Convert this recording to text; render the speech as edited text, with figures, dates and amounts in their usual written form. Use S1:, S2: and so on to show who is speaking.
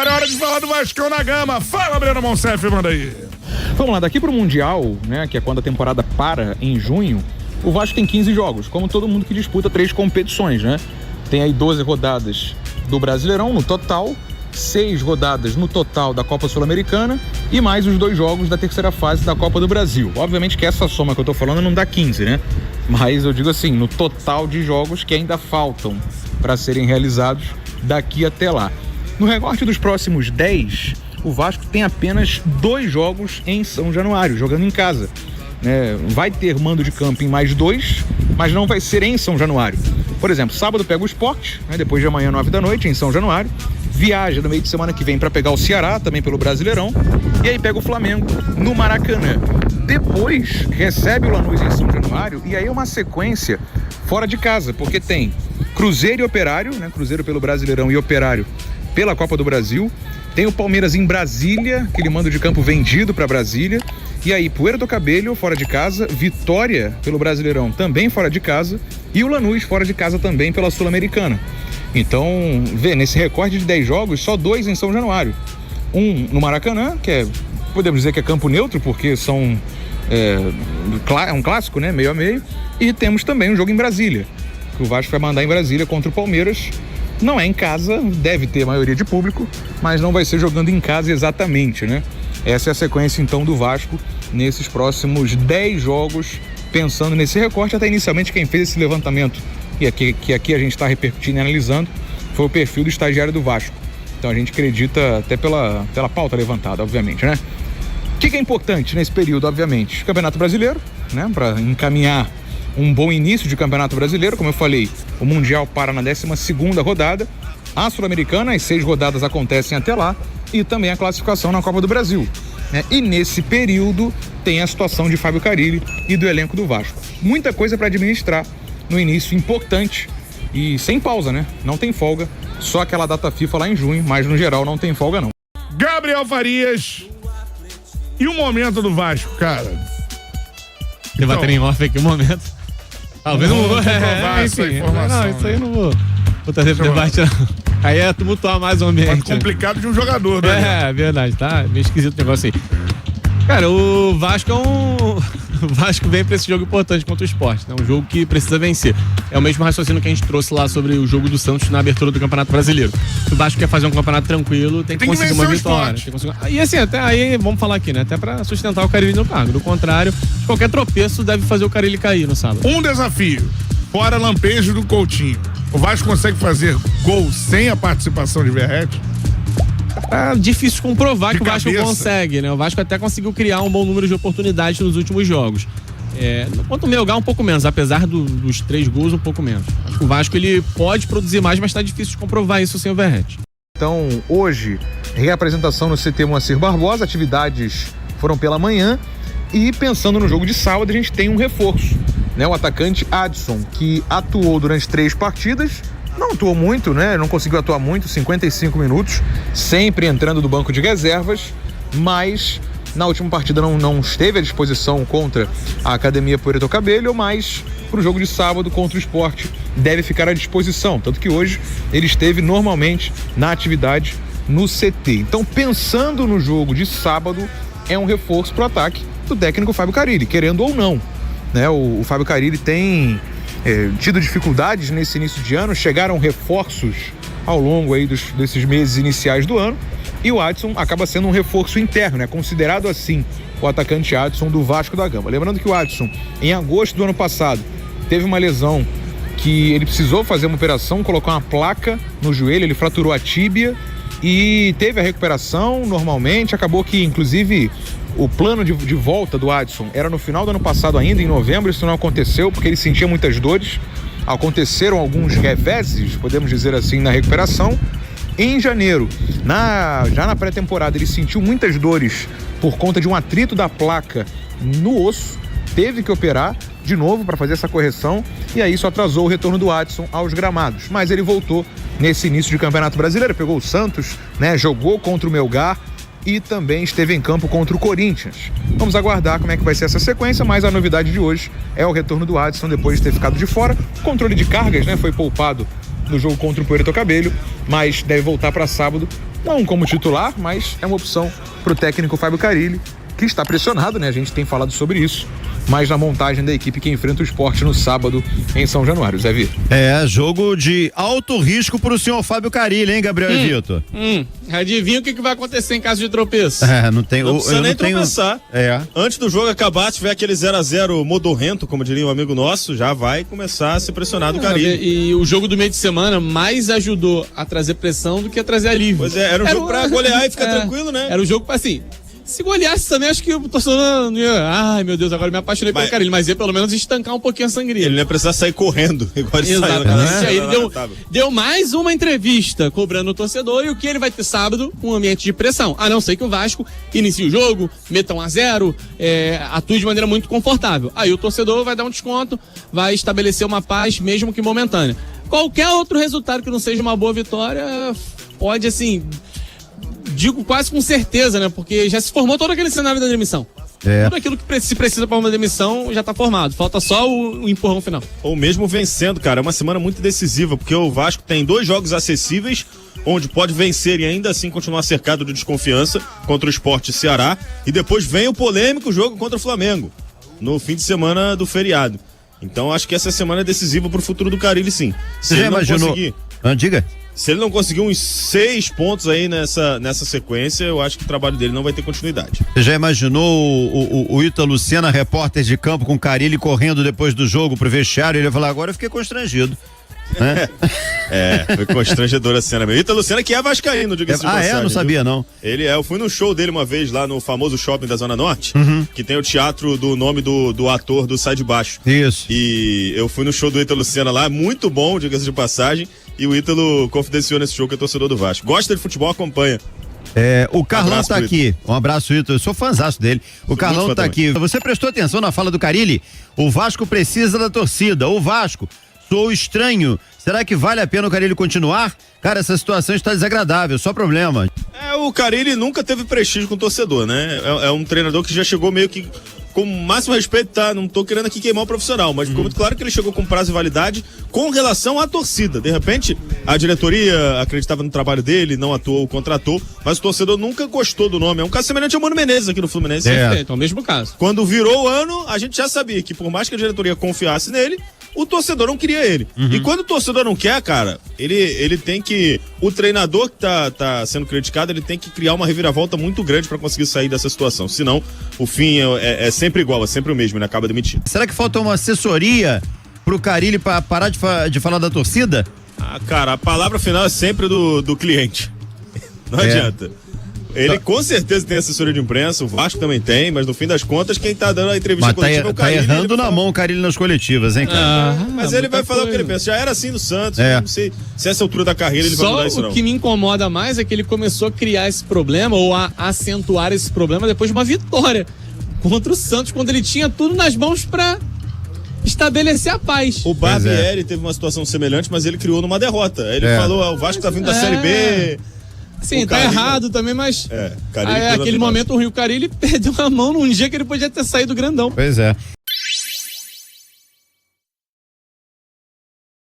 S1: É hora de falar do Vascão na Gama. Fala, Breno Monsef, manda aí.
S2: Vamos lá, daqui pro Mundial, né, que é quando a temporada para em junho, o Vasco tem 15 jogos, como todo mundo que disputa 3 competições, né? Tem aí 12 rodadas do Brasileirão no total, 6 rodadas no total da Copa Sul-Americana e mais os 2 jogos da terceira fase da Copa do Brasil. Obviamente que essa soma que eu tô falando não dá 15, né? Mas eu digo assim, no total de jogos que ainda faltam para serem realizados daqui até lá. No recorte dos próximos 10, o Vasco tem apenas 2 jogos em São Januário, jogando em casa. Vai ter mando de campo em mais 2, mas não vai ser em São Januário. Por exemplo, sábado pega o Sport, depois de amanhã 9 da noite, em São Januário. Viaja no meio de semana que vem para pegar o Ceará, também pelo Brasileirão. E aí pega o Flamengo no Maracanã. Depois recebe o Lanús em São Januário e aí é uma sequência fora de casa, porque tem Cruzeiro e Operário, Cruzeiro pelo Brasileirão e Operário pela Copa do Brasil. Tem o Palmeiras em Brasília, aquele mando de campo vendido para Brasília. E aí, Puerto do Cabello fora de casa, Vitória pelo Brasileirão também fora de casa e o Lanús fora de casa também pela Sul-Americana. Então, nesse recorte de 10 jogos, só 2 em São Januário. Um no Maracanã, que podemos dizer que é campo neutro, porque é um clássico, meio a meio. E temos também um jogo em Brasília, que o Vasco vai mandar em Brasília contra o Palmeiras. Não é em casa, deve ter maioria de público, mas não vai ser jogando em casa exatamente, Essa é a sequência, então, do Vasco nesses próximos 10 jogos, pensando nesse recorte. Até inicialmente, quem fez esse levantamento, e que aqui a gente está repercutindo e analisando, foi o perfil do estagiário do Vasco. Então, a gente acredita até pela pauta levantada, obviamente, O que é importante nesse período, obviamente? Campeonato Brasileiro, para encaminhar um bom início de Campeonato Brasileiro. Como eu falei, o Mundial para na 12ª rodada. A Sul-Americana, as 6 rodadas acontecem até lá. E também a classificação na Copa do Brasil. E nesse período tem a situação de Fábio Carille e do elenco do Vasco. Muita coisa para administrar no início, importante e sem pausa, Não tem folga. Só aquela data FIFA lá em junho, mas no geral não tem folga não.
S1: Gabriel Farias. E o momento do Vasco, cara?
S3: Debater em off aqui o momento. Talvez não vou
S1: provar essa informação.
S3: Não, isso aí eu não vou trazer pro debate, não. Aí é tumultuar mais o ambiente.
S1: Mas complicado de um jogador,
S3: É verdade, tá? Meio esquisito o negócio aí. Cara, o Vasco O Vasco vem pra esse jogo importante contra o Sport, Um jogo que precisa vencer. É o mesmo raciocínio que a gente trouxe lá sobre o jogo do Santos na abertura do Campeonato Brasileiro. Se o Vasco quer fazer um campeonato tranquilo, tem que conseguir uma vitória. E assim, até aí, vamos falar aqui, Até pra sustentar o Carille no cargo. Do contrário, qualquer tropeço deve fazer o Carille cair no sábado.
S1: Um desafio, fora lampejo do Coutinho. O Vasco consegue fazer gol sem a participação de Verratti?
S3: É difícil comprovar que o Vasco consegue, O Vasco até conseguiu criar um bom número de oportunidades nos últimos jogos. Quanto o Melgar, um pouco menos, apesar dos 3 gols, um pouco menos. Acho que o Vasco ele pode produzir mais, mas tá difícil de comprovar isso sem o Verratti.
S2: Então, hoje, reapresentação no CT Moacir Barbosa, atividades foram pela manhã. E pensando no jogo de sábado, a gente tem um reforço, O atacante Adson, que atuou durante 3 partidas. Não atuou muito, Não conseguiu atuar muito, 55 minutos, sempre entrando do banco de reservas, mas na última partida não esteve à disposição contra a Academia Puerto do Cabello, mas para o jogo de sábado contra o Sport deve ficar à disposição, tanto que hoje ele esteve normalmente na atividade no CT. Então, pensando no jogo de sábado, é um reforço para o ataque do técnico Fábio Carille, querendo ou não, O Fábio Carille tem tido dificuldades nesse início de ano, chegaram reforços ao longo aí desses meses iniciais do ano, e o Adson acaba sendo um reforço interno, considerado assim o atacante Adson do Vasco da Gama. Lembrando que o Adson, em agosto do ano passado, teve uma lesão que ele precisou fazer uma operação, colocar uma placa no joelho, ele fraturou a tíbia e teve a recuperação normalmente. Acabou que, inclusive, o plano de volta do Adson era no final do ano passado ainda, em novembro. Isso não aconteceu porque ele sentia muitas dores. Aconteceram alguns reveses, podemos dizer assim, na recuperação. Em janeiro, já na pré-temporada, ele sentiu muitas dores por conta de um atrito da placa no osso. Teve que operar de novo para fazer essa correção, e aí isso atrasou o retorno do Adson aos gramados. Mas ele voltou nesse início de Campeonato Brasileiro, pegou o Santos, jogou contra o Melgar e também esteve em campo contra o Corinthians. Vamos aguardar como é que vai ser essa sequência, mas a novidade de hoje é o retorno do Adson depois de ter ficado de fora. Controle de cargas, foi poupado no jogo contra o Puerto Cabello, mas deve voltar para sábado Não como titular, mas é uma opção para o técnico Fábio Carille, que está pressionado, né? A gente tem falado sobre isso, mas na montagem da equipe que enfrenta o Sport no sábado em São Januário. Zé Vitor.
S4: Jogo de alto risco pro senhor Fábio Carille, hein, Gabriel e Vitor?
S3: Adivinha o que vai acontecer em caso de tropeço?
S4: Não tem.
S5: Não precisa nem tropeçar. Antes do jogo acabar, tiver aquele 0x0 modorrento, como diria um amigo nosso, já vai começar a ser pressionado o Carille.
S3: E o jogo do meio de semana mais ajudou a trazer pressão do que a trazer alívio.
S5: Pois é, era um jogo pra golear e ficar tranquilo, né?
S3: Era um jogo pra assim. Se goleasse também, acho que o torcedor não ia. Ai, meu Deus, agora me apaixonei pelo Carille, mas ia pelo menos estancar um pouquinho a sangria.
S5: Ele não ia precisar sair correndo, igual ele saiu.
S3: Exatamente. Aí ele deu mais uma entrevista cobrando o torcedor, e o que ele vai ter sábado? Um ambiente de pressão. A não ser que o Vasco inicie o jogo, meta 1x0, atue de maneira muito confortável. Aí o torcedor vai dar um desconto, vai estabelecer uma paz, mesmo que momentânea. Qualquer outro resultado que não seja uma boa vitória, pode, assim, digo quase com certeza, né? Porque já se formou todo aquele cenário da demissão. Tudo aquilo que se precisa para uma demissão já tá formado. Falta só o empurrão final.
S5: Ou mesmo vencendo, cara. É uma semana muito decisiva, porque o Vasco tem 2 jogos acessíveis, onde pode vencer e ainda assim continuar cercado de desconfiança contra o Sport e Ceará. E depois vem o polêmico jogo contra o Flamengo, no fim de semana do feriado. Então acho que essa semana é decisiva pro futuro do Carille, sim.
S4: Você já imaginou? Diga.
S5: Se ele não conseguir uns 6 pontos aí nessa sequência, eu acho que o trabalho dele não vai ter continuidade.
S4: Você já imaginou o Ítalo Lucena, repórter de campo, com o Carille correndo depois do jogo pro vestiário? Ele ia falar, agora eu fiquei constrangido. Né?
S5: Foi constrangedora a cena mesmo. Ítalo Lucena, que é vascaíno, diga-se de passagem.
S4: Não sabia, não.
S5: Eu fui no show dele uma vez lá no famoso shopping da Zona Norte, que tem o teatro do nome do ator do Sai de Baixo.
S4: Isso.
S5: E eu fui no show do Ítalo Lucena lá, muito bom, diga-se de passagem, e o Ítalo confidenciou nesse show que é torcedor do Vasco. Gosta de futebol, acompanha.
S4: O Carlão tá aqui. Um abraço, Ítalo. Eu sou fãzaço dele. O Carlão tá aqui. Você prestou atenção na fala do Carille? O Vasco precisa da torcida. O Vasco, sou estranho. Será que vale a pena o Carille continuar? Cara, essa situação está desagradável, só problema.
S5: O Carille nunca teve prestígio com o torcedor, né? É um treinador que já chegou meio que com o máximo respeito, tá? Não tô querendo aqui queimar o profissional, mas ficou muito claro que ele chegou com prazo de validade com relação à torcida. De repente, a diretoria acreditava no trabalho dele, não atuou, contratou, mas o torcedor nunca gostou do nome. É um caso semelhante ao Mano Menezes aqui no Fluminense.
S3: Então, mesmo caso.
S5: Quando virou o ano, a gente já sabia que por mais que a diretoria confiasse nele, o torcedor não queria ele. E quando o torcedor não quer, cara, ele tem que... O treinador que tá sendo criticado, ele tem que criar uma reviravolta muito grande pra conseguir sair dessa situação. Senão, o fim é sempre igual, é sempre o mesmo, ele acaba demitido.
S4: Será que falta uma assessoria pro Carille pra parar de falar da torcida?
S5: Cara, a palavra final é sempre do cliente. Não adianta. Ele com certeza tem assessoria de imprensa, o Vasco também tem, mas no fim das contas, quem tá dando a entrevista coletiva é o Carille.
S4: Tá errando na mão o Carille nas coletivas, hein, cara?
S5: Mas ele vai falar o que ele pensa. Já era assim no Santos, não sei se essa altura da carreira ele vai mudar isso, não.
S3: Só o que me incomoda mais é que ele começou a criar esse problema, ou a acentuar esse problema depois de uma vitória contra o Santos, quando ele tinha tudo nas mãos pra estabelecer a paz.
S5: O Barbieri teve uma situação semelhante, mas ele criou numa derrota. Ele falou, o Vasco tá vindo da Série B...
S3: Sim, tá errado também, mas
S5: Carille
S3: aquele momento o Rio Carille perdeu a mão num dia que ele podia ter saído grandão.
S4: Pois é.